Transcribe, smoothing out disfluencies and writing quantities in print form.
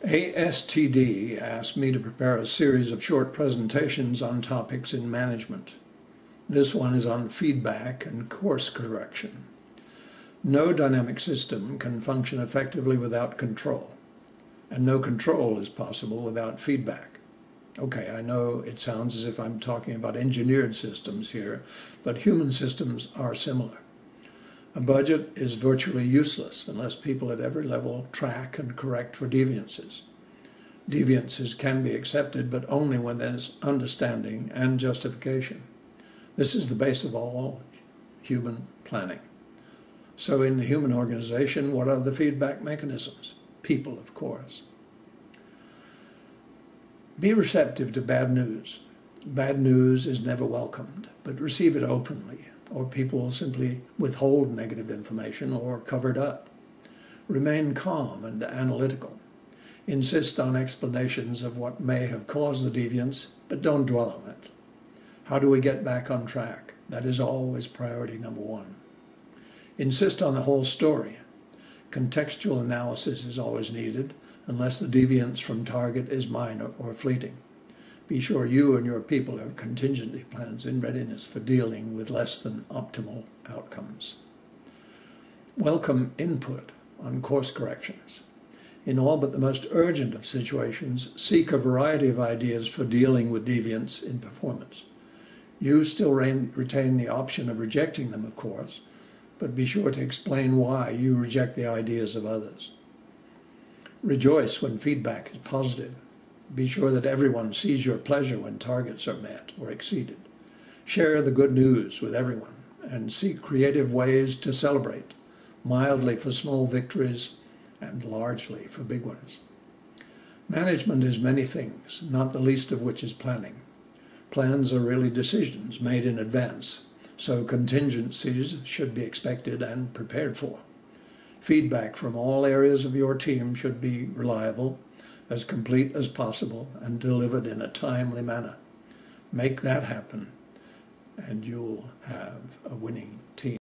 ASTD asked me to prepare a series of short presentations on topics in management. This one is on feedback and course correction. No dynamic system can function effectively without control, and no control is possible without feedback. Okay, I know it sounds as if I'm talking about engineered systems here, but human systems are similar. A budget is virtually useless unless people at every level track and correct for deviances. Deviances can be accepted, but only when there's understanding and justification. This is the base of all human planning. So in the human organization, what are the feedback mechanisms? People, of course. Be receptive to bad news. Bad news is never welcomed, but receive it openly, or people will simply withhold negative information or cover it up. Remain calm and analytical. Insist on explanations of what may have caused the deviance, but don't dwell on it. How do we get back on track? That is always priority number one. Insist on the whole story. Contextual analysis is always needed, unless the deviance from target is minor or fleeting. Be sure you and your people have contingency plans in readiness for dealing with less than optimal outcomes. Welcome input on course corrections. In all but the most urgent of situations, seek a variety of ideas for dealing with deviance in performance. You still retain the option of rejecting them, of course, but be sure to explain why you reject the ideas of others. Rejoice when feedback is positive. Be sure that everyone sees your pleasure when targets are met or exceeded. Share the good news with everyone and seek creative ways to celebrate, mildly for small victories and largely for big ones. Management is many things, not the least of which is planning. Plans are really decisions made in advance, so contingencies should be expected and prepared for. Feedback from all areas of your team should be reliable, as complete as possible, and delivered in a timely manner. Make that happen, and you'll have a winning team.